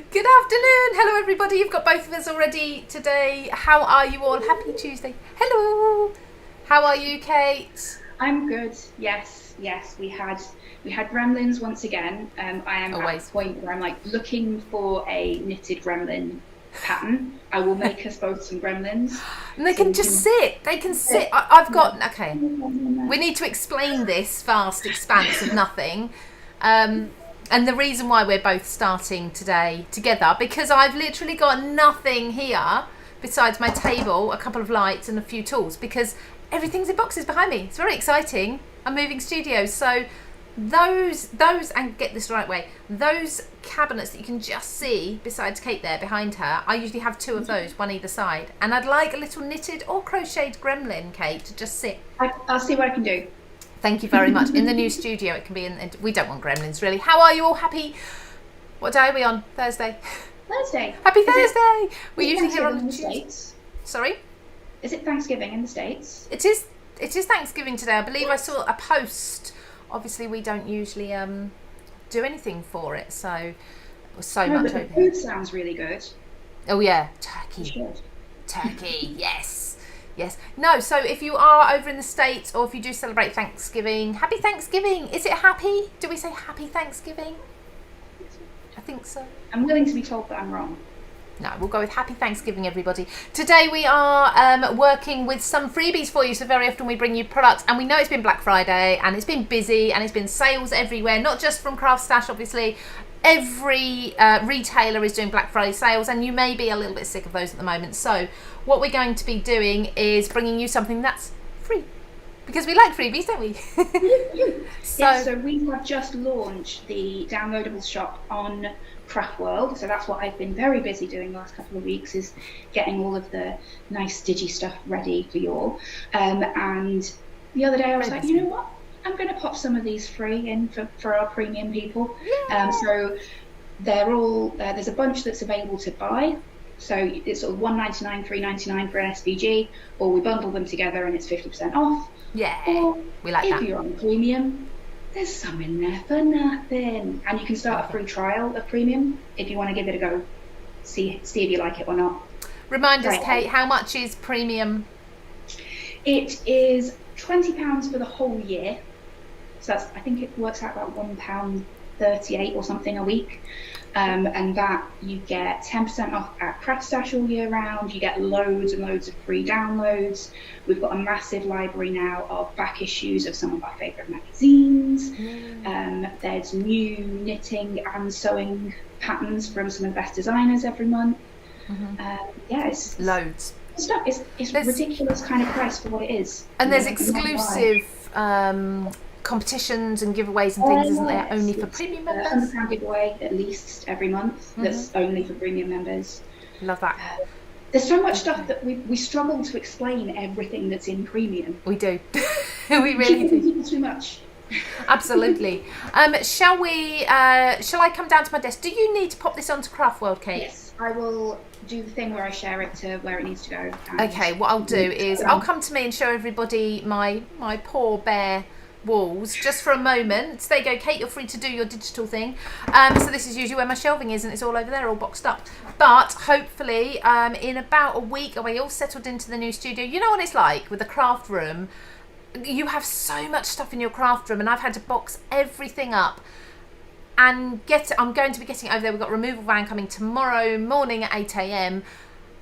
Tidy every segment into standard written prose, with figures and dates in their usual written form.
Good afternoon. Hello, everybody. You've got both of us already today. How are you all? Happy Tuesday. Hello. How are you, Kate? I'm good. Yes. We had gremlins once again. I am Always. at a point where I'm like looking for a knitted gremlin pattern. I will make us both some gremlins. And they can just sit. They can sit. I've got... Okay. We need to explain this vast expanse of nothing. And the reason why we're both starting today together, because I've literally got nothing here besides my table, a couple of lights and a few tools, because everything's in boxes behind me. It's very exciting. I'm moving studios. So those, and get this the right way, those cabinets that you can just see besides Kate there behind her, I usually have two of those, one either side. And I'd like a little knitted or crocheted gremlin, Kate, to just sit. I'll see what I can do. Thank you very much. In the new studio, it can be in. We don't want gremlins, really. How are you all? Happy? What day are we on? Thursday. Thursday. Happy Thursday. We're usually here on the Tuesday. States. Sorry. Is it Thanksgiving in the States? It is. It is Thanksgiving today. I believe I saw a post. Obviously, we don't usually do anything for it, so it was so much. But the food sounds really good. Oh yeah, turkey. Turkey. Yes. Yes. No, so if you are over in the States or if you do celebrate Thanksgiving, happy Thanksgiving. Is it happy? Do we say happy Thanksgiving? I think so. I'm willing to be told that I'm wrong. No, we'll go with happy Thanksgiving, everybody. Today we are working with some freebies for you. So very often we bring you products, and we know it's been Black Friday and it's been busy and it's been sales everywhere, not just from Craft Stash, obviously. Every retailer is doing Black Friday sales, and you may be a little bit sick of those at the moment. So what we're going to be doing is bringing you something that's free, because we like freebies, don't we? So we have just launched the downloadable shop on Craftworld. So that's what I've been very busy doing the last couple of weeks, is getting all of the nice digi stuff ready for you all. And the other day I was like, you know what? I'm going to pop some of these free in for our premium people. So they're all there's a bunch that's available to buy. So it's sort of $1.99, $3.99 for an SVG, or we bundle them together and it's 50% off. Yeah, or we like that. If you're on premium, there's some in there for nothing, and you can start a free trial of premium if you want to give it a go. See if you like it or not. Remind us, Kate, how much is premium? It is £20 for the whole year. So that's, I think it works out about £1.38 or something a week. And that you get 10% off at Craft Stash all year round. You get loads and loads of free downloads. We've got a massive library now of back issues of some of our favourite magazines. There's new knitting and sewing patterns from some of the best designers every month. It's loads. Stuff. It's ridiculous kind of price for what it is. And there's exclusive competitions and giveaways and things, isn't there? Only for premium members. £100 giveaway at least every month. That's only for premium members. Love that. There's so much stuff that we struggle to explain everything that's in premium. We do. We really do. Too much. Absolutely. Shall I come down to my desk? Do you need to pop this onto Craftworld, Kate? Yes, I will do the thing where I share it to where it needs to go. Okay, what I'll do is I'll come to me and show everybody my poor bare walls just for a moment. There you go, Kate, you're free to do your digital thing. So this is usually where my shelving is, and it's all over there, all boxed up. But hopefully in about a week, are we all settled into the new studio? You know what it's like with the craft room. You have so much stuff in your craft room, and I've had to box everything up and I'm going to be getting it over there. We've got a removal van coming tomorrow morning at 8 a.m,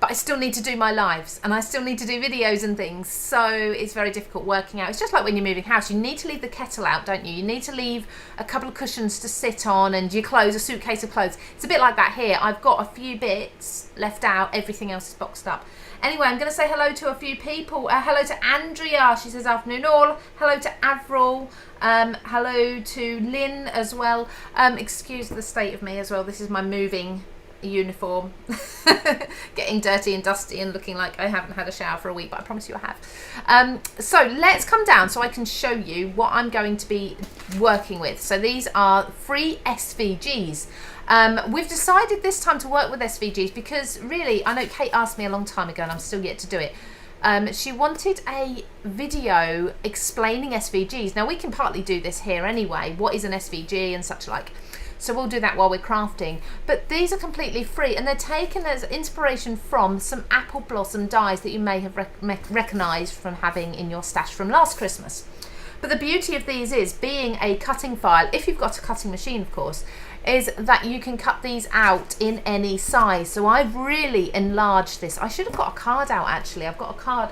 but I still need to do my lives and I still need to do videos and things, so it's very difficult working out. It's just like when you're moving house, you need to leave the kettle out, don't you? You need to leave a couple of cushions to sit on and your clothes, a suitcase of clothes. It's a bit like that here. I've got a few bits left out, everything else is boxed up. Anyway, I'm going to say hello to a few people. Hello to Andrea, she says afternoon all. Hello to Avril. Hello to Lynn as well. Excuse the state of me as well. This is my moving uniform. Getting dirty and dusty and looking like I haven't had a shower for a week, but I promise you I have. So let's come down so I can show you what I'm going to be working with. So these are free SVGs. We've decided this time to work with SVGs because really, I know Kate asked me a long time ago and I'm still yet to do it. She wanted a video explaining SVGs. Now we can partly do this here anyway. What is an SVG and such like. So we'll do that while we're crafting. But these are completely free, and they're taken as inspiration from some apple blossom dies that you may have recognised from having in your stash from last Christmas. But the beauty of these is, being a cutting file, if you've got a cutting machine of course, is that you can cut these out in any size. So I've really enlarged this. I should have got a card out actually. I've got a card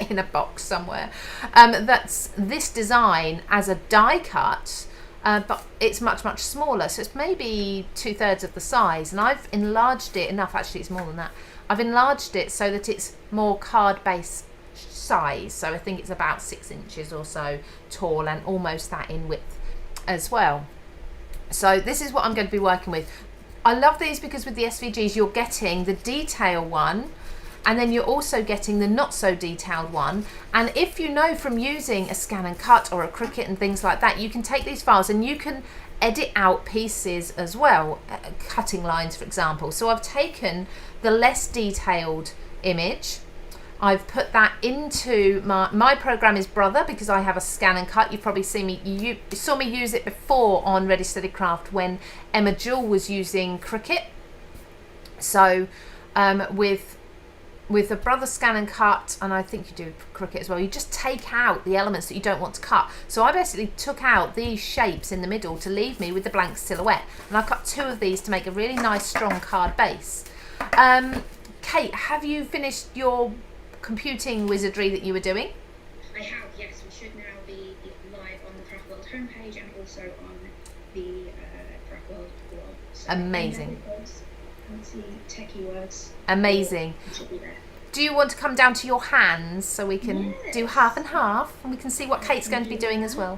in a box somewhere. That's this design as a die cut, but it's much, much smaller. So it's maybe 2/3 of the size. And I've enlarged it enough, actually it's more than that. I've enlarged it so that it's more card base size. So I think it's about 6 inches or so tall and almost that in width as well. So this is what I'm going to be working with. I love these because with the SVGs you're getting the detail one, and then you're also getting the not so detailed one. And if you know from using a scan and cut or a Cricut and things like that, you can take these files and you can edit out pieces as well, cutting lines for example. So I've taken the less detailed image, I've put that into my program is Brother, because I have a scan and cut. You've probably seen me, you saw me use it before on Ready Steady Craft when Emma Jewell was using Cricut. So with the Brother scan and cut, and I think you do Cricut as well, you just take out the elements that you don't want to cut. So I basically took out these shapes in the middle to leave me with the blank silhouette, and I cut 2 of these to make a really nice strong card base. Kate, have you finished your computing wizardry that you were doing? I have, yes. We should now be live on the Craftworld homepage and also on the Craftworld blog. So amazing. Fancy techie words. Amazing. Should be there. Do you want to come down to your hands so we can do half and half, and we can see what Kate's going to be doing as well?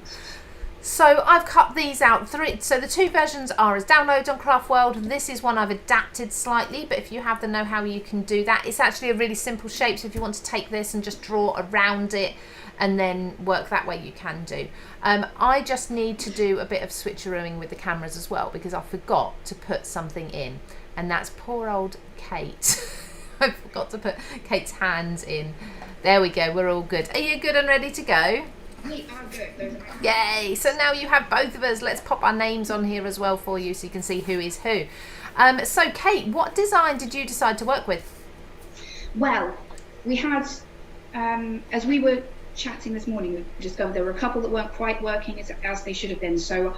So I've cut these out. So the 2 versions are as downloads on Craftworld. This is one I've adapted slightly, but if you have the know-how, you can do that. It's actually a really simple shape, so if you want to take this and just draw around it and then work that way, you can do. I just need to do a bit of switcherooing with the cameras as well, because I forgot to put something in, and that's poor old Kate. I forgot to put Kate's hands in. There we go, we're all good. Are you good and ready to go? We are good. Those are my Yay! So now you have both of us. Let's pop our names on here as well for you so you can see who is who. So Kate, what design did you decide to work with? Well, we had, as we were chatting this morning, we discovered there were a couple that weren't quite working as they should have been. So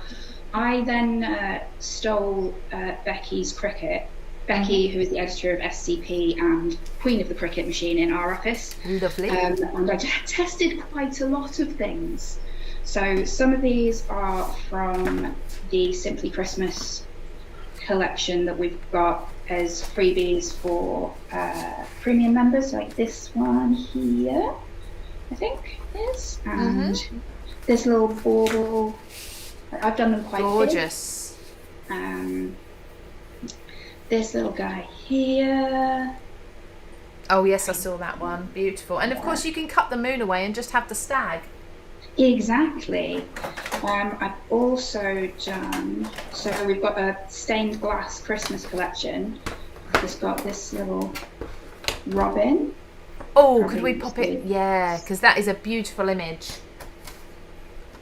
I then stole Becky's Cricut. Becky, who is the editor of SCP and queen of the Cricut machine in our office. Lovely. And I tested quite a lot of things. So some of these are from the Simply Christmas collection that we've got as freebies for premium members, like this one here, I think is. And this little bauble, I've done them quite gorgeous. Big. This little guy here. Oh yes, I saw that one. Beautiful. And of course you can cut the moon away and just have the stag. Exactly. I've also done, so we've got a stained glass Christmas collection. It's got this little robin. Oh, could we pop it? Yeah, because that is a beautiful image.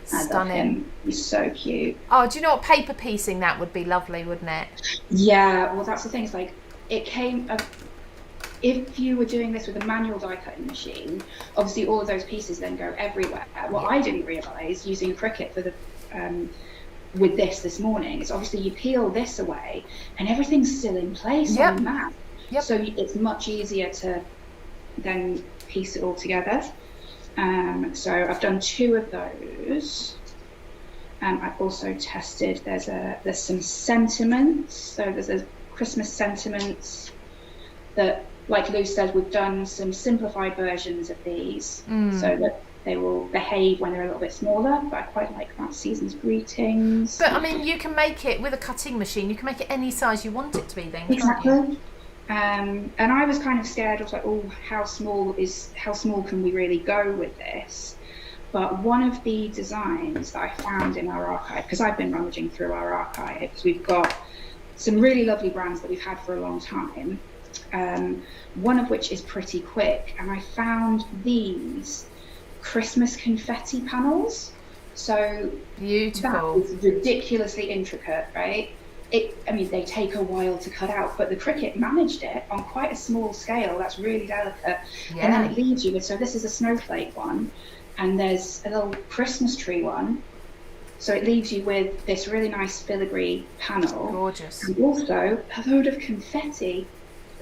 Stunning. I love him. He's so cute. Oh, do you know what? Paper piecing that would be lovely, wouldn't it? Yeah, well that's the thing, it's like it came if you were doing this with a manual die cutting machine, obviously all of those pieces then go everywhere. What I didn't realise using a Cricut for the with this morning is obviously you peel this away and everything's still in place on the mat. So it's much easier to then piece it all together. So I've done 2 of those. I've also tested, there's some sentiments. So there's a Christmas sentiments that, like Lou said, we've done some simplified versions of these so that they will behave when they're a little bit smaller, but I quite like that. Season's greetings. But I mean, you can make it with a cutting machine, you can make it any size you want it to be then, exactly. Can't you? And I was kind of scared. I was like, oh, how small can we really go with this? But one of the designs that I found in our archive, because I've been rummaging through our archives, we've got some really lovely brands that we've had for a long time, one of which is Pretty Quick, and I found these Christmas confetti panels. So beautiful. that is ridiculously intricate, right? they take a while to cut out, but the Cricut managed it on quite a small scale. That's really delicate. Yeah. And then it leaves you with, so this is a snowflake one, and there's a little Christmas tree one. So it leaves you with this really nice filigree panel. Gorgeous. And also a load of confetti.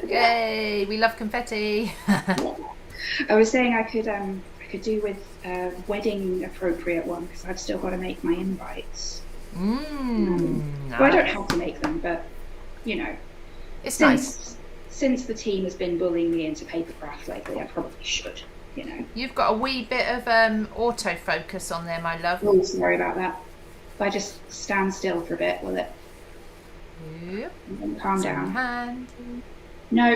Yay, we love confetti. I was saying I could do with a wedding appropriate one, because I've still got to make my invites. Nice. Well, I don't have to make them, but it's nice. Since the team has been bullying me into paper craft lately, I probably should. You've got a wee bit of autofocus on there, my love. Oh, sorry about that. If I just stand still for a bit, will it? Yep. And then calm down. Hand. No.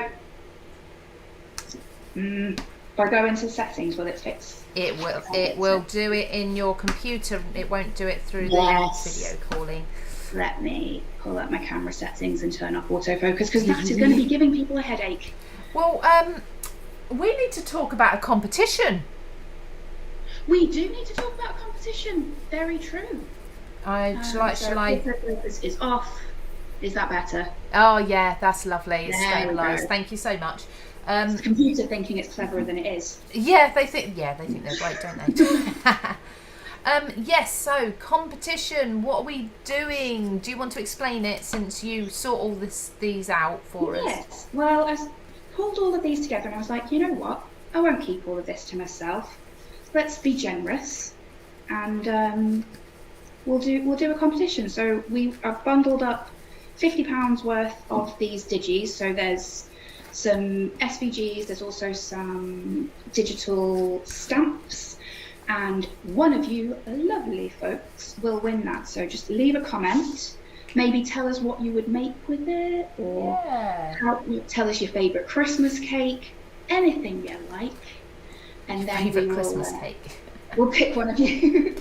If I go into settings, will it fix? It will. It will do it in your computer. It won't do it through the video calling. Let me pull up my camera settings and turn off autofocus, because that is going to be giving people a headache. Well, we need to talk about a competition. We do need to talk about a competition. Very true. Shall I? Autofocus is off. Is that better? Oh yeah, that's lovely. It's There we stabilised. go. Thank you so much. It's the computer thinking it's cleverer than it is. Yeah, they think they're great, don't they? Yes. So competition. What are we doing? Do you want to explain it, since you sort all these out for us? Yes. Well, I pulled all of these together and I was like, you know what? I won't keep all of this to myself. Let's be generous, and we'll do a competition. So I've bundled up £50 worth of these digis. So there's some SVGs, there's also some digital stamps, and one of you lovely folks will win that. So just leave a comment, maybe tell us what you would make with it, or tell us your favourite Christmas cake, anything you like, and then Favourite Christmas cake. We'll pick one of you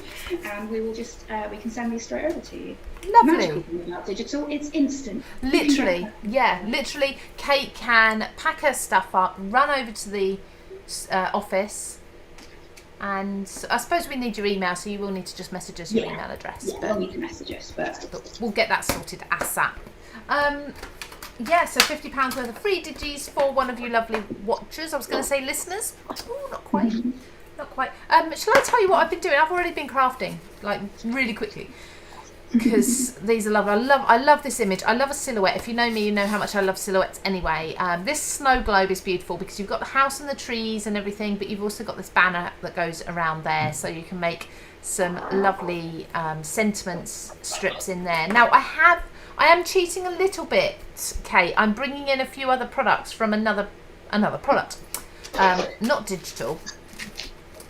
and we will just we can send these straight over to you. Lovely. Magical thing about digital, it's instant. Literally, yeah, literally. Kate can pack her stuff up, run over to the office, and I suppose we need your email, so you will need to just message us your email address. Yeah, we'll need to message us, but we'll get that sorted ASAP. So £50 worth of free digis for one of you lovely watchers. I was going to say listeners. Oh, not quite. Not quite. Shall I tell you what I've been doing? I've already been crafting, like, really quickly, because these are lovely. I love this image. I love a silhouette. If you know me, you know how much I love silhouettes anyway. This snow globe is beautiful because you've got the house and the trees and everything, but you've also got this banner that goes around there, so you can make some lovely sentiments strips in there. Now, I am cheating a little bit, Kate. I'm bringing in a few other products from another product, not digital.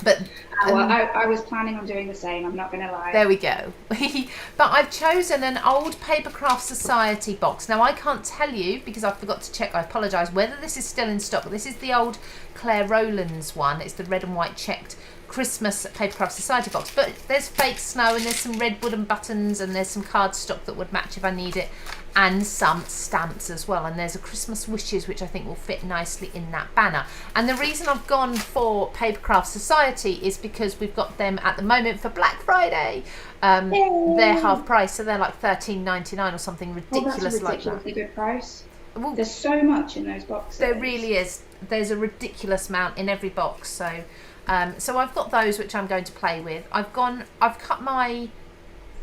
But I was planning on doing the same, I'm not going to lie. There we go. But I've chosen an old Papercraft Society box. Now, I can't tell you, because I forgot to check, I apologise, whether this is still in stock. This is the old Claire Rowlands one. It's the red and white checked Christmas Papercraft Society box. But there's fake snow, and there's some red wooden buttons, and there's some cardstock that would match if I need it, and some stamps as well. And there's a Christmas wishes, which I think will fit nicely in that banner. And the reason I've gone for Papercraft Society is because we've got them at the moment for Black Friday. They're half price, so they're like $13.99 or something ridiculous, that's a like that. Ridiculously good price. Well, there's so much in those boxes. There really is. There's a ridiculous amount in every box. So I've got those which I'm going to play with. I've cut my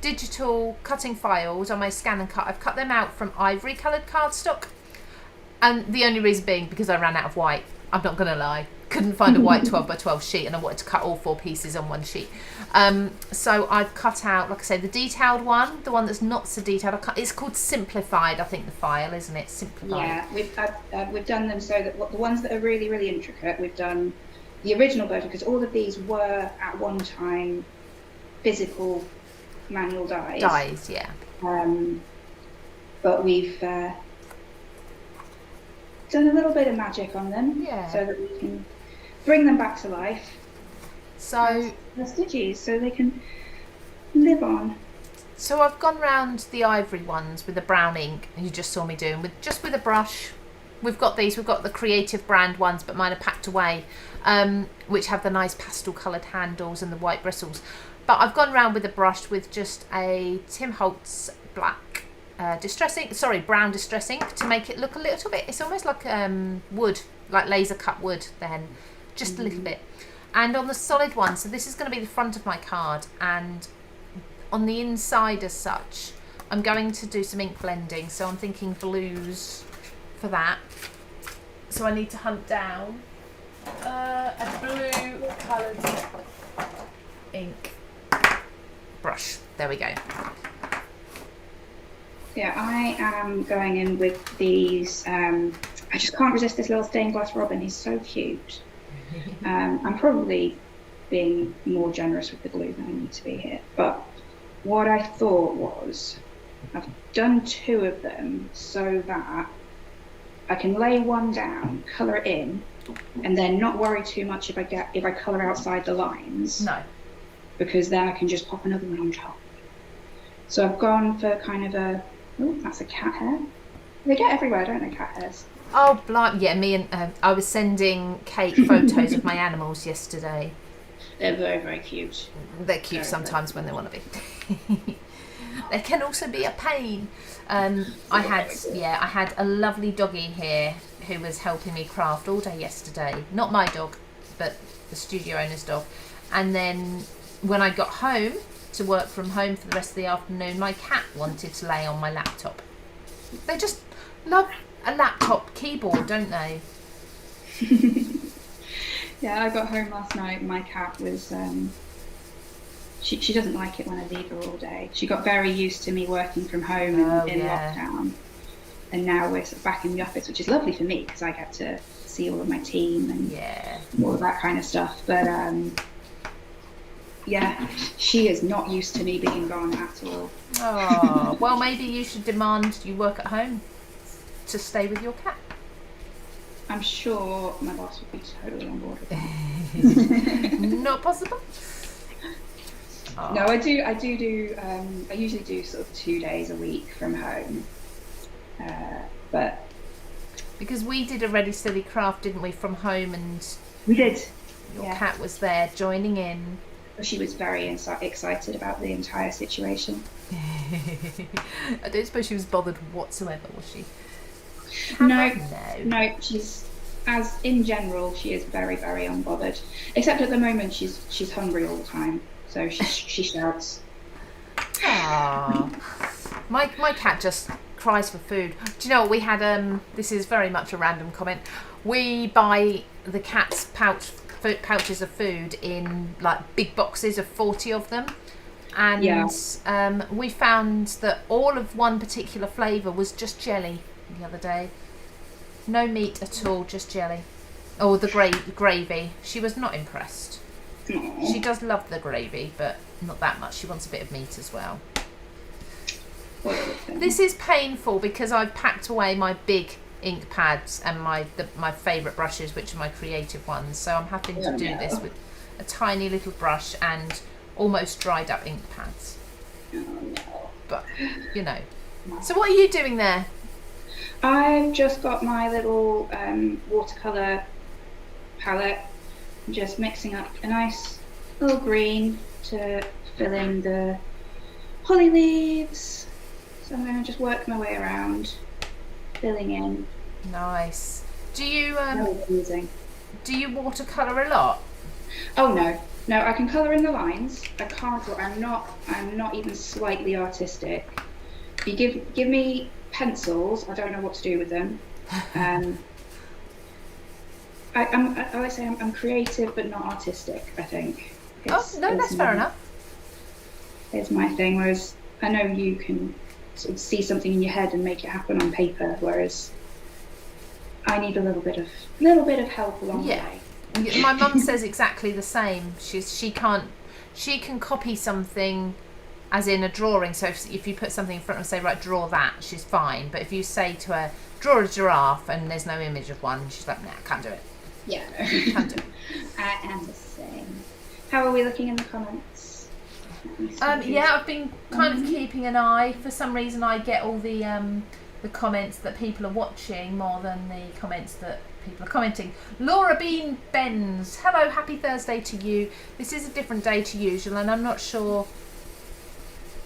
digital cutting files on my scan and cut. I've cut them out from ivory coloured cardstock, and the only reason being because I ran out of white. I'm not going to lie, couldn't find a white 12 by 12 sheet, and I wanted to cut all 4 pieces on one sheet. So I've cut out, like I say, the detailed one, the one that's not so detailed. It's called Simplified, I think, the file, isn't it? Simplified. Yeah, we've done them so that the ones that are really, really intricate, we've done the original version, because all of these were at one time physical manual dies. Yeah. But we've done a little bit of magic on them, so that we can bring them back to life. So as digis, so they can live on. So I've gone round the ivory ones with the brown ink, and you just saw me doing with a brush. We've got these. We've got the Creative brand ones, but mine are packed away, which have the nice pastel coloured handles and the white bristles. But I've gone round with a brush with just a Tim Holtz black brown distress ink to make it look a little bit, it's almost like wood, like laser cut wood then, just a little bit. And on the solid one, so this is going to be the front of my card, and on the inside as such, I'm going to do some ink blending, so I'm thinking blues for that. So I need to hunt down a blue coloured ink brush. There we go. Yeah, I am going in with these. I just can't resist this little stained glass robin. He's so cute. I'm probably being more generous with the glue than I need to be here. But what I thought was, I've done 2 of them so that I can lay one down, colour it in, and then not worry too much if I colour outside the lines. No. Because then I can just pop another one on top. So I've gone for kind of a, oh, that's a cat hair. They get everywhere, don't they, cat hairs? Oh, yeah, me and I was sending Kate photos of my animals yesterday. They're very, very cute. They're cute very sometimes when they want to be. They can also be a pain. I had a lovely doggy here who was helping me craft all day yesterday. Not my dog, but the studio owner's dog. And then when I got home to work from home for the rest of the afternoon, my cat wanted to lay on my laptop. They just love a laptop keyboard, don't they? Yeah, I got home last night and my cat was she doesn't like it when I leave her all day. She got very used to me working from home in lockdown, and now we're sort of back in the office, which is lovely for me because I get to see all of my team and all of that kind of stuff. But yeah, she is not used to me being gone at all. Oh, well, maybe you should demand you work at home to stay with your cat. I'm sure my boss would be totally on board with that. Not possible. Oh. No, I usually do sort of 2 days a week from home. But because we did a Ready Steady Craft, didn't we, from home, and we did. Your cat was there joining in. She was very excited about the entire situation. I don't suppose she was bothered whatsoever, was she? No. She's, as in general, she is very, very unbothered. Except at the moment, she's hungry all the time, so she shouts. Aww. My cat just cries for food. Do you know what we had? This is very much a random comment. We buy the cat's pouches of food in like big boxes of 40 of them, and we found that all of one particular flavour was just jelly the other day. No meat at all, just jelly. Oh, the gravy. She was not impressed. Aww. She does love the gravy, but not that much. She wants a bit of meat as well. This is painful because I've packed away my big ink pads and my favourite brushes, which are my creative ones. So I'm having to do this with a tiny little brush and almost dried up ink pads. Oh, no. But, you know. So what are you doing there? I've just got my little watercolour palette. I'm just mixing up a nice little green to fill in the holly leaves. So I'm going to just work my way around, filling in. Nice. Do you do you watercolour a lot? Oh no, I can colour in the lines. I can't. I'm not even slightly artistic. You give me pencils, I don't know what to do with them. I like to say I'm creative but not artistic. I think. That's fair enough. It's my thing. Whereas I know you can sort of see something in your head and make it happen on paper, whereas I need a little bit of help along the way. My mum says exactly the same. She can copy something, as in a drawing. So if you put something in front and say, right, draw that, she's fine. But if you say to her, draw a giraffe, and there's no image of one, she's like, nah, can't do it. Yeah, can't do it. I am the same. How are we looking in the comments? I've been kind of keeping an eye. For some reason, I get all the comments that people are watching more than the comments that people are commenting. Laura Bean Benz, hello, happy Thursday to you. This is a different day to usual, and I'm not sure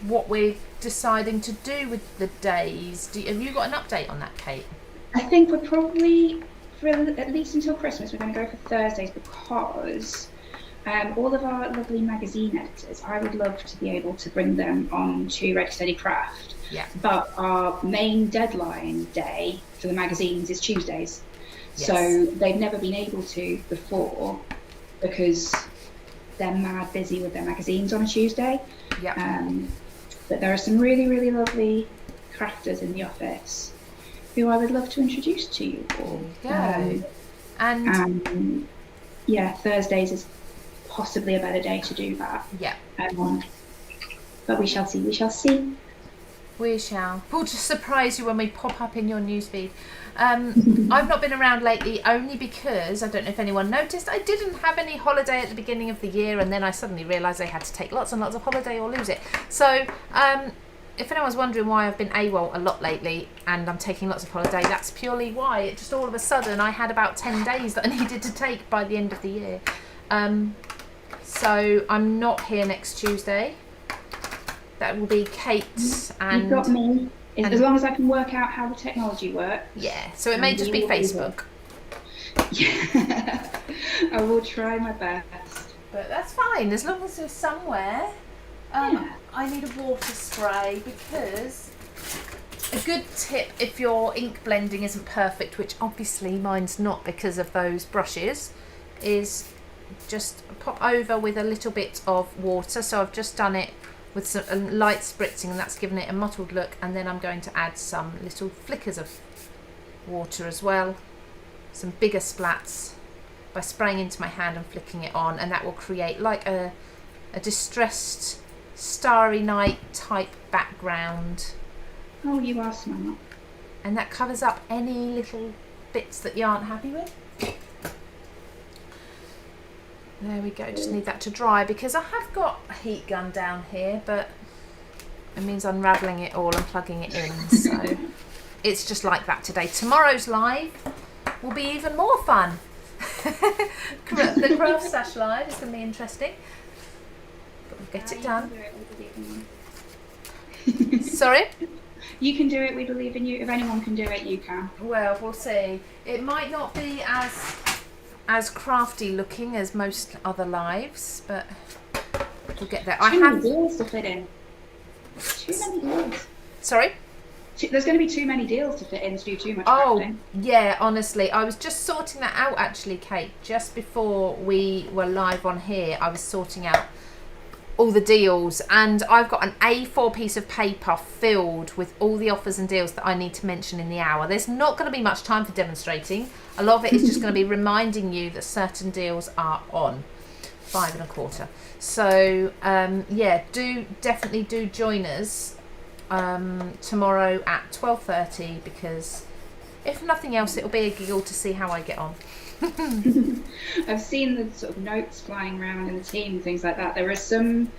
what we're deciding to do with the days. Have you got an update on that, Kate? I think we're probably, for at least until Christmas, we're going to go for Thursdays because all of our lovely magazine editors, I would love to be able to bring them on to Ready Steady Craft. Yeah. But our main deadline day for the magazines is Tuesdays. Yes. So they've never been able to before because they're mad busy with their magazines on a Tuesday. Yeah. But there are some really, really lovely crafters in the office who I would love to introduce to you all. And yeah, Thursdays is possibly a better day to do that. Yeah. But we shall see. We shall see. We shall. We'll just surprise you when we pop up in your newsfeed. I've not been around lately only because, I don't know if anyone noticed, I didn't have any holiday at the beginning of the year, and then I suddenly realised I had to take lots and lots of holiday or lose it. So if anyone's wondering why I've been AWOL a lot lately and I'm taking lots of holiday, that's purely why. It just all of a sudden I had about 10 days that I needed to take by the end of the year. So I'm not here next Tuesday. That will be Kate and... You've got me. As long as I can work out how the technology works. Yeah, so it may just be Facebook. Yeah, I will try my best. But that's fine, as long as you're somewhere. I need a water spray because a good tip if your ink blending isn't perfect, which obviously mine's not because of those brushes, is just pop over with a little bit of water. So I've just done it with some light spritzing, and that's given it a mottled look, and then I'm going to add some little flickers of water as well, some bigger splats, by spraying into my hand and flicking it on, and that will create like a distressed starry night type background. Oh, you are smart. And that covers up any little bits that you aren't happy with. There we go, just need that to dry because I have got a heat gun down here, but it means unravelling it all and plugging it in, so it's just like that today. Tomorrow's live will be even more fun. The Craft Stash live is going to be interesting, but we'll get it done. Sorry? You can do it, we believe in you. If anyone can do it, you can. Well, we'll see. It might not be as crafty looking as most other lives, but we'll get there. Too many deals to fit in. Too many deals. Sorry? There's going to be too many deals to fit in to do too much crafting. Yeah, honestly. I was just sorting that out actually, Kate. Just before we were live on here, I was sorting out all the deals, and I've got an A4 piece of paper filled with all the offers and deals that I need to mention in the hour. There's not going to be much time for demonstrating. A lot of it is just going to be reminding you that certain deals are on. 5 1/4. So yeah, definitely do join us tomorrow at 12:30, because if nothing else, it'll be a giggle to see how I get on. I've seen the sort of notes flying around in the team and things like that. There is some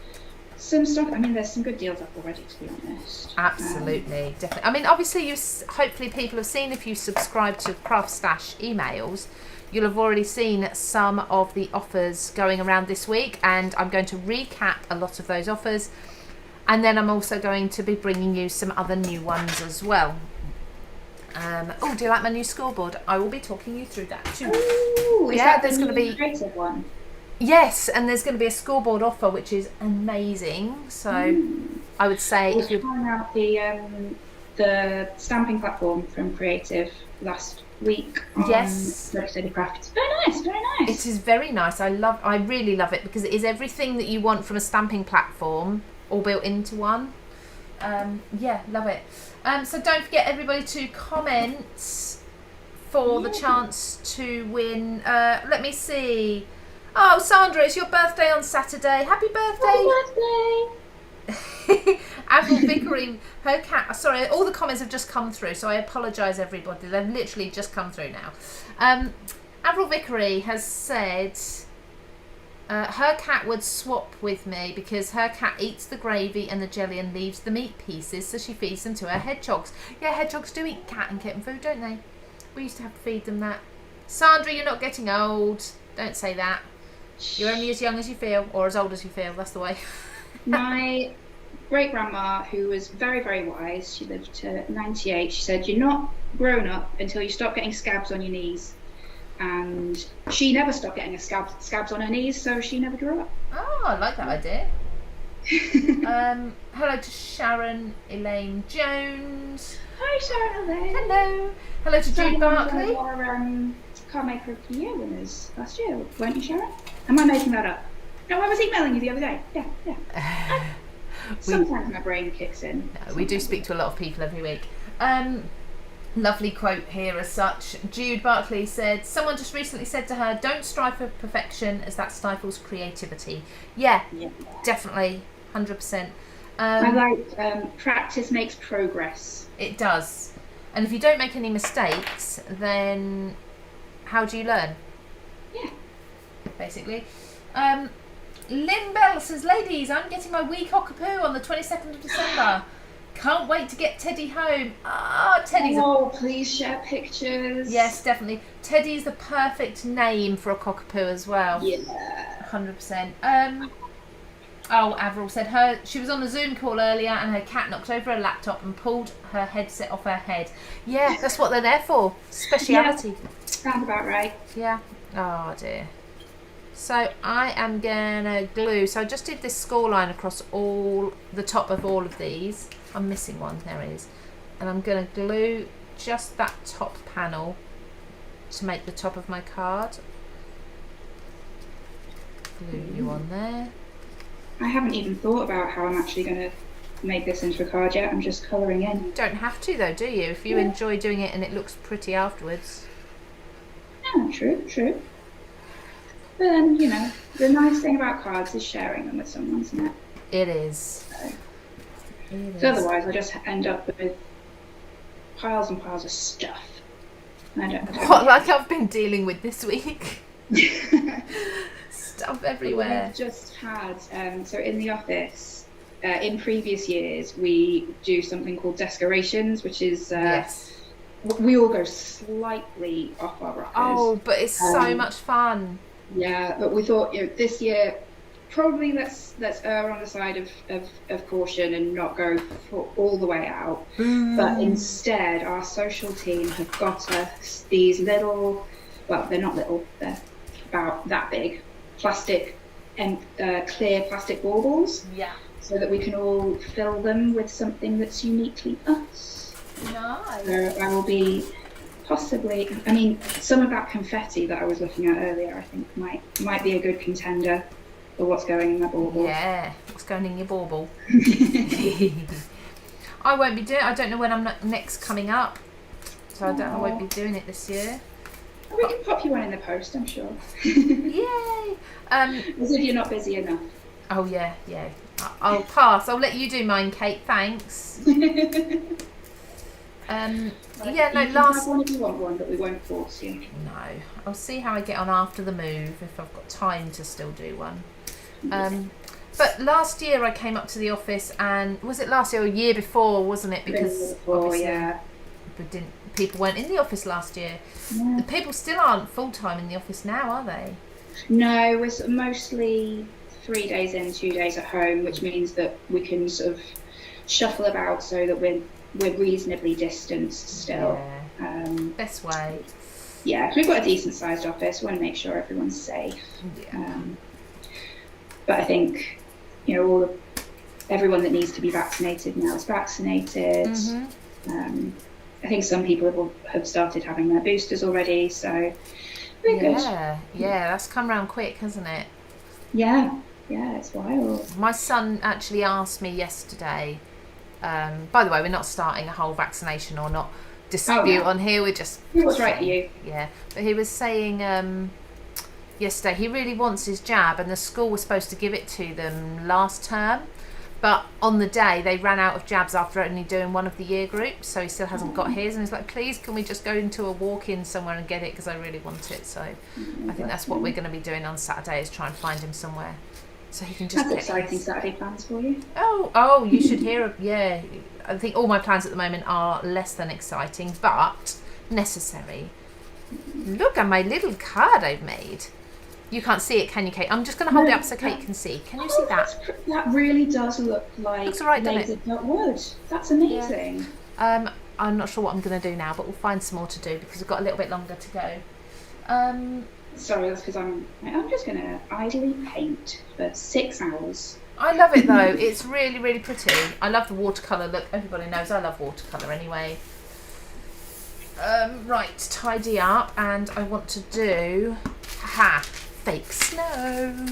stuff. I mean, there's some good deals up already, to be honest. Absolutely, definitely. I mean, obviously, hopefully people have seen, if you subscribe to Craft Stash emails, you'll have already seen some of the offers going around this week, and I'm going to recap a lot of those offers, and then I'm also going to be bringing you some other new ones as well. Oh, do you like my new scoreboard? I will be talking you through that too. Ooh, yeah, there's going to be creative one. Yes, and there's going to be a scoreboard offer which is amazing. So I would say if you're trying out the stamping platform from Creative last week on Ready Steady Craft. It's very nice, very nice. It is very nice. I really love it because it is everything that you want from a stamping platform all built into one. Yeah, love it. So don't forget, everybody, to comment for the chance to win. Let me see. Oh, Sandra, it's your birthday on Saturday. Happy birthday! Happy birthday! Avril Vickery, her cat. Sorry, all the comments have just come through, so I apologise, everybody. They've literally just come through now. Avril Vickery has said her cat would swap with me because her cat eats the gravy and the jelly and leaves the meat pieces, so she feeds them to her hedgehogs. Yeah, hedgehogs do eat cat and kitten food, don't they? We used to have to feed them that. Sandra, you're not getting old. Don't say that. You're only as young as you feel, or as old as you feel. That's the way. My great grandma who was very, very wise. She lived to 98. She said, "You're not grown up until you stop getting scabs on your knees." And she never stopped getting scabs on her knees, so she never grew up. Oh, I like that idea. Hello to Sharon Elaine Jones. Hi, Sharon Elaine. Hello. Hello to Jude Barkley. Our Car Maker of the Year winners last year, weren't you, Sharon? Am I making that up? No, I was emailing you the other day. Yeah. Sometimes my brain kicks in. No, we do speak to a lot of people every week. Lovely quote here as such. Jude Barkley said, someone just recently said to her, don't strive for perfection as that stifles creativity. Yeah. Definitely, 100%. I like practice makes progress. It does. And if you don't make any mistakes, then how do you learn? Yeah. Basically. Lynn Bell says, ladies, I'm getting my wee cockapoo on the 22nd of December. Can't wait to get Teddy home. Teddy's please share pictures. Yes, definitely. Teddy is the perfect name for a cockapoo as well. Yeah. 100%. Avril said she was on a Zoom call earlier and her cat knocked over her laptop and pulled her headset off her head. Yeah, that's what they're there for. Speciality. Yeah, sounds about right. Yeah. Oh dear. So I am gonna glue. So I just did this score line across all the top of all of these. I'm missing one. There it is. And I'm gonna glue just that top panel to make the top of my card. Glue you on there. I haven't even thought about how I'm actually going to make this into a card yet. I'm just colouring in. You don't have to though, do you? If you enjoy doing it and it looks pretty afterwards. Yeah, true. But then, the nice thing about cards is sharing them with someone, isn't it? It is. So otherwise I just end up with piles and piles of stuff. And I don't like I've been dealing with this week. Stuff everywhere. We've just had, so in the office, in previous years, we do something called descorations, which is, we all go slightly off our rockers. Oh, but it's so much fun. Yeah, but we thought, this year, probably let's err on the side of caution and not go all the way out. But instead, our social team have got us these little, well, they're not little, they're about that big, plastic and clear plastic baubles. Yeah. So that we can all fill them with something that's uniquely us. Nice. So I will be possibly, some of that confetti that I was looking at earlier, I think might be a good contender for what's going in my bauble. Yeah, what's going in your bauble. I won't be doing it. I don't know when I'm next coming up. So I won't be doing it this year. We can pop you one in the post, I'm sure. Yay! As if you're not busy enough. Oh yeah. I'll pass. I'll let you do mine, Kate. Thanks. Have one if you want one, but we won't force you. No, I'll see how I get on after the move if I've got time to still do one. But last year I came up to the office, and was it last year or a year before, wasn't it? Because people weren't in the office last year. Yeah. The people still aren't full time in the office now, are they? No, we're mostly 3 days in, 2 days at home, which means that we can sort of shuffle about so that we're reasonably distanced still. Yeah. Best way. Yeah, we've got a decent sized office. We want to make sure everyone's safe. Yeah. But I think, everyone that needs to be vaccinated now is vaccinated. Mm-hmm. I think some people have started having their boosters already, so we're good. Yeah, that's come round quick, hasn't it? Yeah, it's wild. My son actually asked me yesterday, by the way, we're not starting a whole vaccination or not dispute on here, we're just... What's right for you. Yeah, but he was saying yesterday he really wants his jab, and the school was supposed to give it to them last term. But on the day, they ran out of jabs after only doing one of the year groups, so he still hasn't got his. And he's like, please, can we just go into a walk-in somewhere and get it, because I really want it. So I think that's what we're going to be doing on Saturday, is try and find him somewhere so he can just That's get exciting his. Saturday plans for you. Oh, you should hear. Yeah, I think all my plans at the moment are less than exciting, but necessary. Look at my little card I've made. You can't see it, can you, Kate? I'm just going to hold it up so Kate can see. Can you see that? That really does look like looks all right, doesn't it? laser wood. That's amazing. Yeah. I'm not sure what I'm going to do now, but we'll find some more to do because we've got a little bit longer to go. Sorry, that's because I'm just going to idly paint for 6 hours. I love it though. It's really, really pretty. I love the watercolour look. Everybody knows I love watercolour anyway. Right, tidy up, and I want to do fake snow.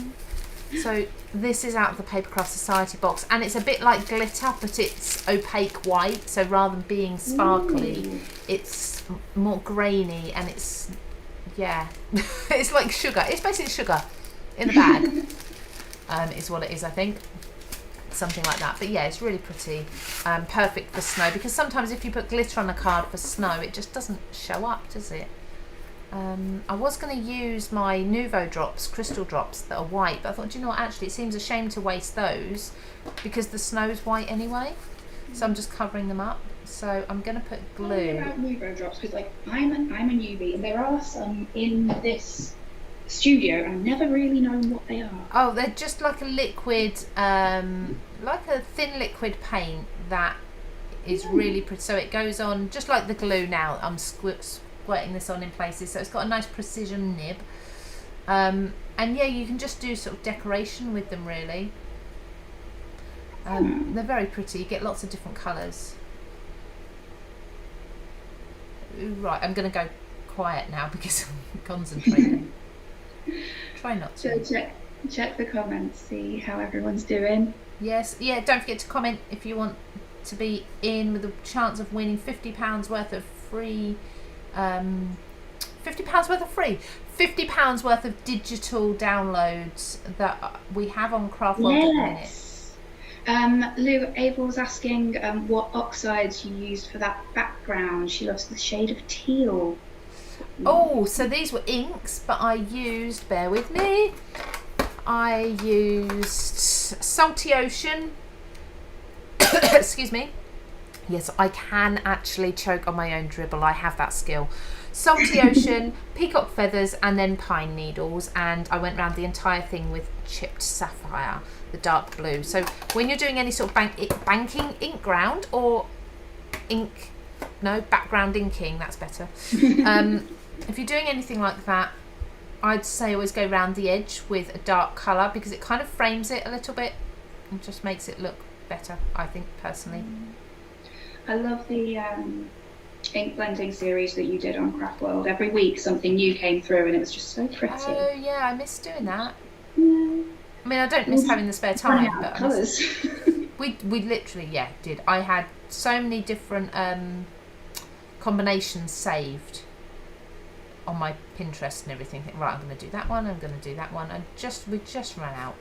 So this is out of the Papercraft Society box, and it's a bit like glitter, but it's opaque white. So rather than being sparkly, it's more grainy, and it's it's like sugar. It's basically sugar in the bag. Is what it is, I think. Something like that. But yeah, it's really pretty. Perfect for snow, because sometimes if you put glitter on a card for snow, it just doesn't show up, does it? I was going to use my Nuvo drops, crystal drops that are white, but I thought, do you know what, actually it seems a shame to waste those because the snow's white anyway. So I'm just covering them up. So I'm going to put glue. Tell me about Nuvo drops, because like I'm a newbie, and there are some in this studio and I've never really known what they are. Oh, they're just like a liquid, like a thin liquid paint that is really pretty. So it goes on just like the glue now. I'm squirting this on in places, so it's got a nice precision nib. And yeah, you can just do sort of decoration with them really. They're very pretty. You get lots of different colours. Right, I'm going to go quiet now because I'm concentrating. Try not to. So check the comments, see how everyone's doing. Yes, yeah, don't forget to comment if you want to be in with a chance of winning £50 worth of free, £50 worth of digital downloads that we have on Craftworld at the minute. Lou Abel's asking what oxides you used for that background. She loves the shade of teal. Oh, so these were inks, but I used, bear with me, I used Salty Ocean. Excuse me. Yes, I can actually choke on my own dribble. I have that skill. Salty Ocean, peacock feathers, and then pine needles. And I went around the entire thing with chipped sapphire, the dark blue. So when you're doing any sort of banking ink ground or background inking, that's better. If you're doing anything like that, I'd say always go around the edge with a dark colour, because it kind of frames it a little bit and just makes it look better, I think, personally. I love the ink blending series that you did on Craftworld. Every week something new came through and it was just so pretty. Oh yeah, I miss doing that. Yeah. I mean, I don't miss having the spare time, but colours. we literally did. I had so many different combinations saved on my Pinterest and everything. Right, I'm going to do that one, I'm going to do that one, and we just ran out.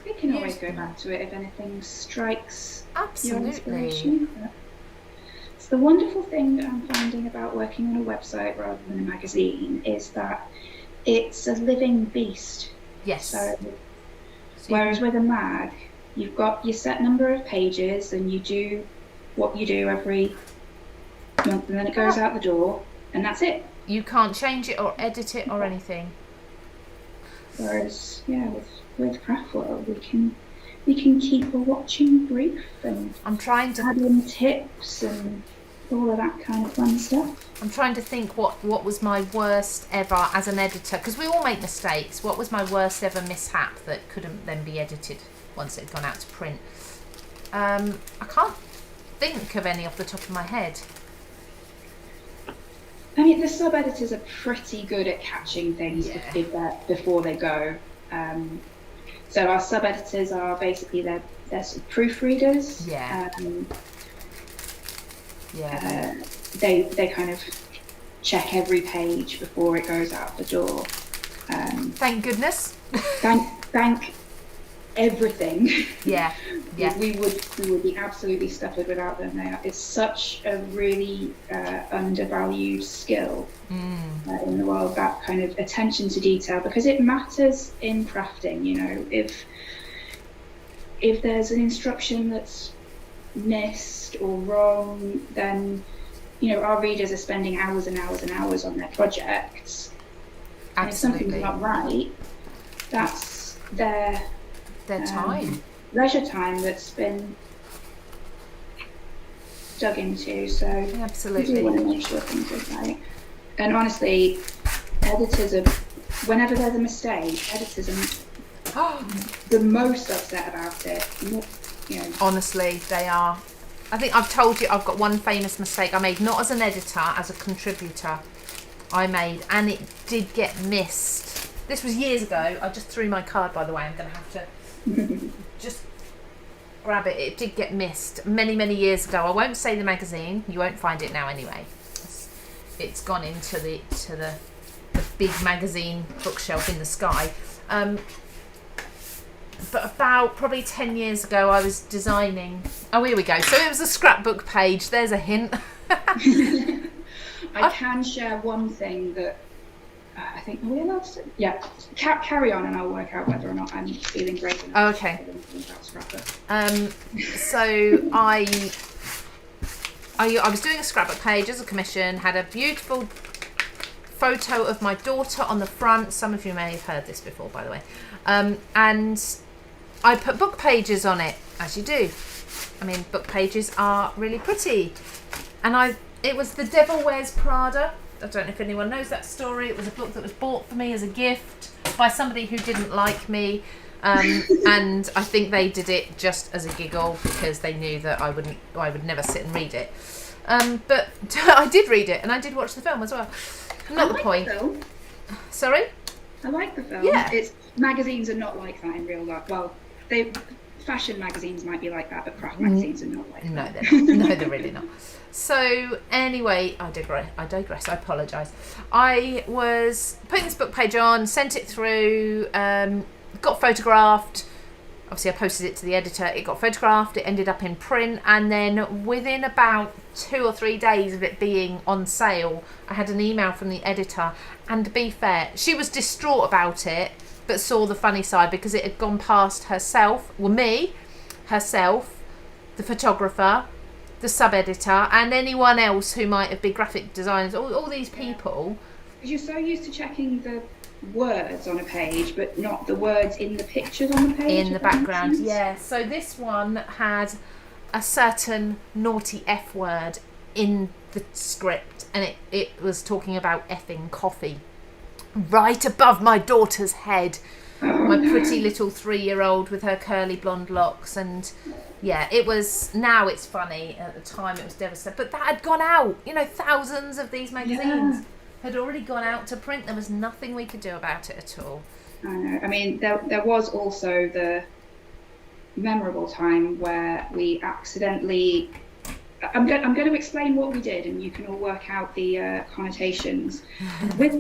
We can always go back to it if anything strikes your Absolutely. inspiration. It's the wonderful thing that I'm finding about working on a website rather than a magazine is that it's a living beast. Yes. So whereas with a mag, you've got your set number of pages and you do what you do every month, and then it goes out the door, and that's it. You can't change it or edit it or anything. Whereas, with Craftworld, we can keep a watching brief and I'm trying to add in tips and all of that kind of fun stuff. I'm trying to think what was my worst ever as an editor, because we all make mistakes. What was my worst ever mishap that couldn't then be edited once it had gone out to print? I can't think of any off the top of my head. I mean, the sub-editors are pretty good at catching things before they go. So our sub-editors are basically they're sort of proofreaders. Yeah. They kind of check every page before it goes out the door. Thank goodness. Thank everything. Yeah. we would be absolutely scuppered without them. It's such a really undervalued skill in the world, that kind of attention to detail, because it matters in crafting. You know, if there's an instruction that's missed or wrong, then our readers are spending hours and hours and hours on their projects. And if something's not right, that's their time, leisure time that's been dug into. So absolutely, we do want to make sure things are right. And honestly, editors are, whenever there's a mistake, editors are the most upset about it. Honestly, they are. I think I've told you I've got one famous mistake I made, not as an editor, as a contributor. I made, and it did get missed. This was years ago. I just threw my card, by the way. I'm going to have to just grab it. It did get missed many, many years ago. I won't say the magazine. You won't find it now anyway. It's gone into the big magazine bookshelf in the sky. But about probably 10 years ago, I was designing. Oh, here we go. So it was a scrapbook page. There's a hint. I can share one thing that I think, are we allowed to? Yeah, carry on and I'll work out whether or not I'm feeling great enough. Okay. About scrapbook. So I was doing a scrapbook page as a commission, had a beautiful photo of my daughter on the front. Some of you may have heard this before, by the way. And I put book pages on it, as you do. I mean, book pages are really pretty. And it was The Devil Wears Prada. I don't know if anyone knows that story. It was a book that was bought for me as a gift by somebody who didn't like me. And I think they did it just as a giggle because they knew that I would never sit and read it. But I did read it and I did watch the film as well. Not the point. Sorry? I like the film. Yeah. Magazines are not like that in real life. Well, fashion magazines might be like that, but craft magazines are not like that. No, they're not. No, they're really not. So anyway, I digress. I apologise. I was putting this book page on, sent it through, got photographed. Obviously, I posted it to the editor. It got photographed. It ended up in print, and then within about 2 or 3 days of it being on sale, I had an email from the editor. And to be fair, she was distraught about it, but saw the funny side because it had gone past herself, herself, the photographer, the sub-editor, and anyone else who might have been graphic designers, all these people. Because you're so used to checking the words on a page, but not the words in the pictures on the page. In the background, yeah. So this one had a certain naughty F word in the script, and it was talking about effing coffee. Right above my daughter's head. My pretty little 3-year-old with her curly blonde locks. And yeah, now it's funny. At the time it was devastating. But that had gone out. Thousands of these magazines had already gone out to print. There was nothing we could do about it at all. I know. I mean, there was also the memorable time where we accidentally... I'm going to explain what we did, and you can all work out the connotations. With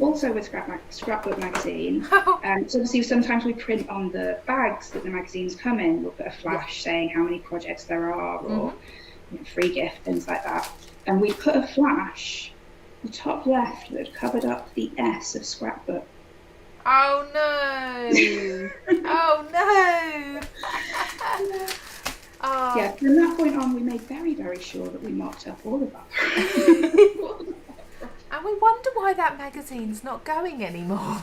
Scrapbook magazine, so obviously sometimes we print on the bags that the magazines come in. We'll put a flash saying how many projects there are, or free gift, things like that. And we put a flash, the top left, that covered up the S of Scrapbook. Oh no! Oh no! Oh. Yeah, from that point on, we made very, very sure that we marked up all of that. And we wonder why that magazine's not going anymore.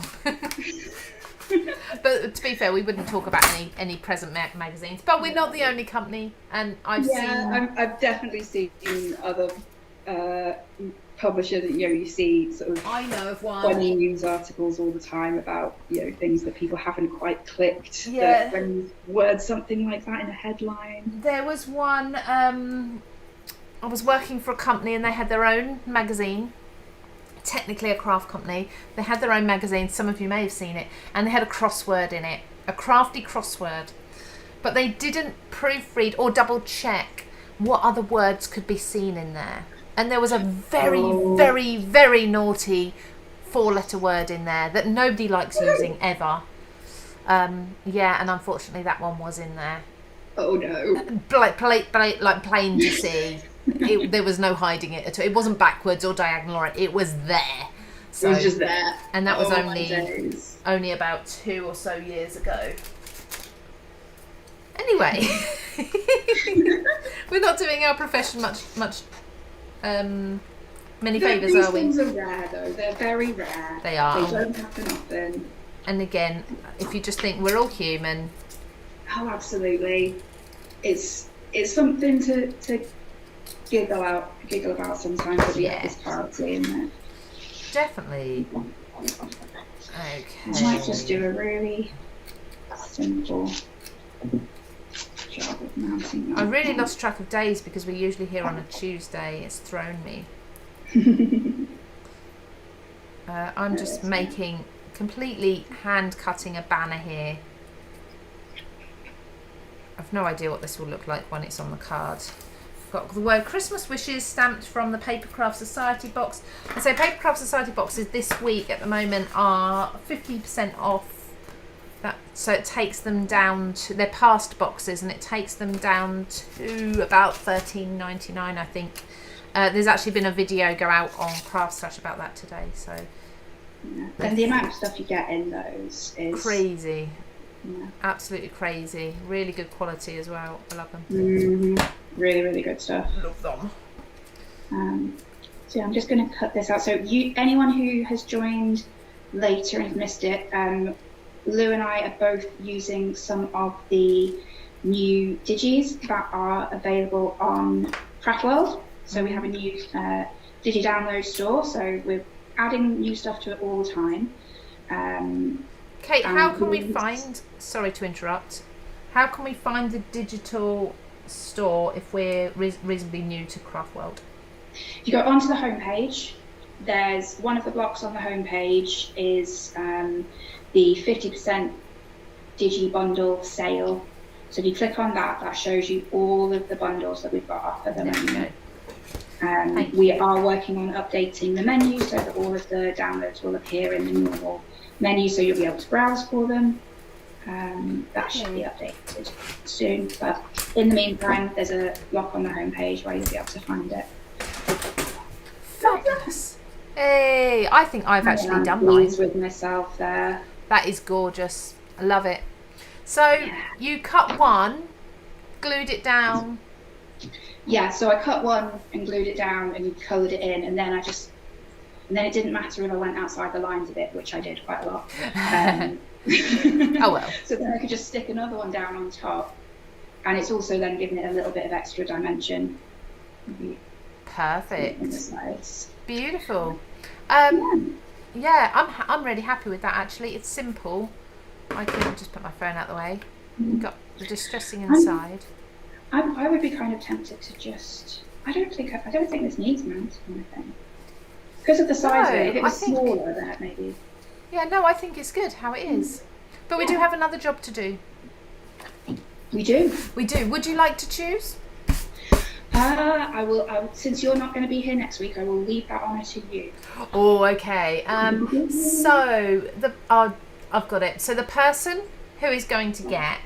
But to be fair, we wouldn't talk about any present magazines. But we're not the only company, and I've definitely seen other publishers. You see sort of. I know of one. Funny news articles all the time about things that people haven't quite clicked. Yeah. That when you word something like that in a headline. There was one. I was working for a company, and they had their own magazine. Technically a craft company. They had their own magazine. Some of you may have seen it, and they had a crossword in it, a crafty crossword. But they didn't proofread or double check what other words could be seen in there. And there was a very, very, very naughty 4-letter word in there that nobody likes using ever. And unfortunately that one was in there. Oh no. Like plain to see. There was no hiding it at all. It wasn't backwards or diagonal. It was there. So, it was just there. And that was only about 2 or so years ago. Anyway, we're not doing our profession much many favours, These are we? things are rare, though. They're very rare. They are. They don't happen often. And again, if you just think we're all human. Oh, absolutely. It's something to giggle about sometimes at the office party, isn't it? Definitely. Okay. I might just do a really simple job of mounting that. I really lost track of days because we're usually here on a Tuesday. It's thrown me. I'm just making completely hand cutting a banner here. I've no idea what this will look like when it's on the card. I've got the word Christmas wishes stamped from the Papercraft Society box. And so Papercraft Society boxes this week at the moment are 50% off. So it takes them down to, they're past boxes, and it takes them down to about $13.99, I think. There's actually been a video go out on Craftslash about that today. So yeah. And the amount of stuff you get in those is crazy. Yeah. Absolutely crazy. Really good quality as well. I love them. Mm-hmm. Really, really good stuff. Love them. So I'm just going to cut this out. So anyone who has joined later and missed it, Lou and I are both using some of the new digis that are available on Craftworld. So we have a new digi download store. So we're adding new stuff to it all the time. Kate, how can we find, sorry to interrupt, how can we find the digital store if we're reasonably new to Craftworld? You go onto the homepage. There's one of the blocks on the homepage is the 50% Digi Bundle sale. So if you click on that, that shows you all of the bundles that we've got up at the moment. We are working on updating the menu so that all of the downloads will appear in the normal menu, so you'll be able to browse for them. That should be updated soon. But in the meantime, there's a block on the homepage where you'll be able to find it. Fabulous. Hey, I think I've actually done mine. With myself there. That is gorgeous. I love it. So you cut one, glued it down. Yeah, so I cut one and glued it down and coloured it in, and then it didn't matter if I went outside the lines a bit, which I did quite a lot. Oh well. So then I could just stick another one down on top, and it's also then giving it a little bit of extra dimension. Perfect. On the sides. Beautiful. Yeah, I'm really happy with that actually. It's simple. I can just put my phone out the way. Got the distressing inside. I would be kind of tempted to just. I don't think this needs mounting or anything. Because of the size of it. If it was smaller, then maybe. Yeah, no, I think it's good how it is. But we do have another job to do. We do. We do. Would you like to choose? I will. Since you're not going to be here next week, I will leave that honour to you. Oh, okay. So I've got it. So the person who is going to get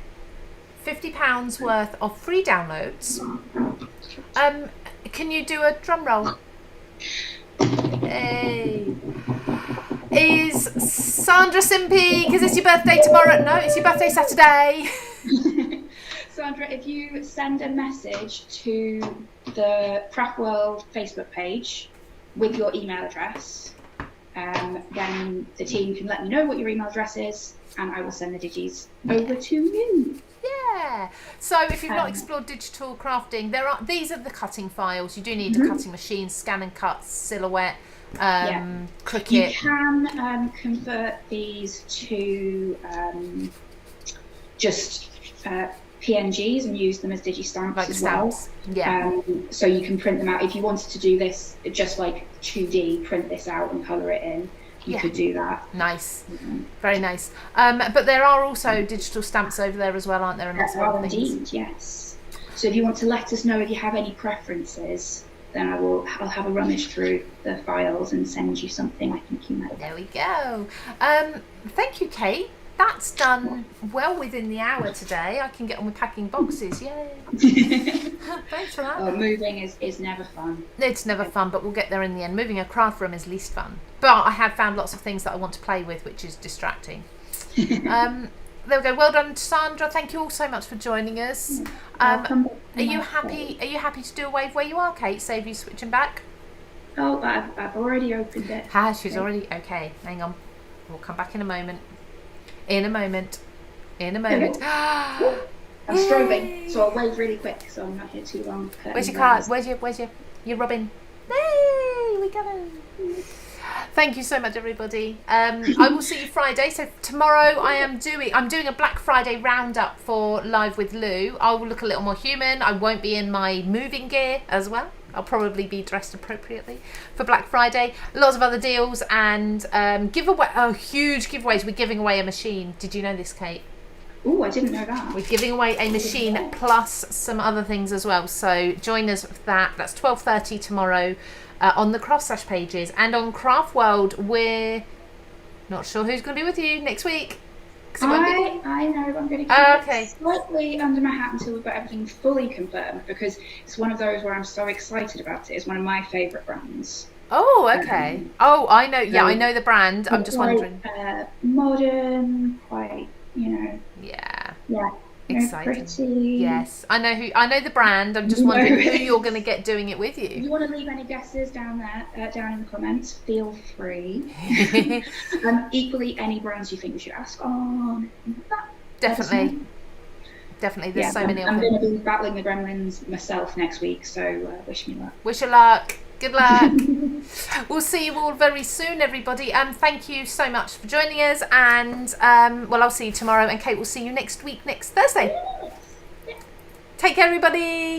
£50 worth of free downloads. Can you do a drum roll? Hey. Is Sandra Simpy, because it's your birthday tomorrow. No, it's your birthday Saturday. Sandra, if you send a message to the Craftworld Facebook page with your email address, then the team can let me know what your email address is, and I will send the digis over to you. Yeah. So if you've not explored digital crafting, these are the cutting files. You do need a cutting machine, scan and cut, silhouette, Cricut. You can convert these to just PNGs and use them as digistamps like as stamps. well. Yeah. So you can print them out. If you wanted to do this just like 2D, print this out and colour it in, you could do that. Nice. Very nice. But there are also digital stamps over there as well, aren't there? And lots of other things. Indeed, yes. So if you want to let us know if you have any preferences, then I'll have a rummage through the files and send you something I think you might. There we go. Thank you, Kate. That's done well within the hour today. I can get on with packing boxes. Yay. Thanks for that. Moving is never fun. It's never fun, but we'll get there in the end. Moving a craft room is least fun. But I have found lots of things that I want to play with, which is distracting. There we go. Well done, Sandra. Thank you all so much for joining us. Are you happy to do a wave where you are, Kate? Save you switching back? Oh, I've already opened it. She's already... Okay, hang on. We'll come back in a moment. In a moment. I'm strobing, so I'll wave really quick so I'm not here too long. Where's your card? Where's your robin? Hey, we got him. Thank you so much, everybody. I will see you Friday. So tomorrow I'm doing a Black Friday roundup for Live with Lou. I will look a little more human. I won't be in my moving gear as well. I'll probably be dressed appropriately for Black Friday. Lots of other deals and huge giveaways. We're giving away a machine. Did you know this, Kate? Oh, I didn't know that. We're giving away a machine plus some other things as well. So join us for that. That's 12:30 tomorrow on the Craft pages. And on Craftworld, we're not sure who's going to be with you next week. I know I'm going to keep it slightly under my hat until we've got everything fully confirmed, because it's one of those where I'm so excited about it. It's one of my favourite brands. Oh, okay. I know. Yeah, I know the brand. I'm just wondering. Modern, quite, Yeah. Yeah. Exciting. Pretty. Yes, I know the brand. I'm just wondering who you're going to get doing it with you. If you want to leave any guesses down there, down in the comments, feel free. Equally, any brands you think we should ask on. Definitely. There's so many of them. I'm going to be battling the gremlins myself next week, so wish me luck. Wish you luck. Good luck. We'll see you all very soon, everybody. Thank you so much for joining us. And I'll see you tomorrow. And Kate will see you next week, next Thursday. Take care, everybody.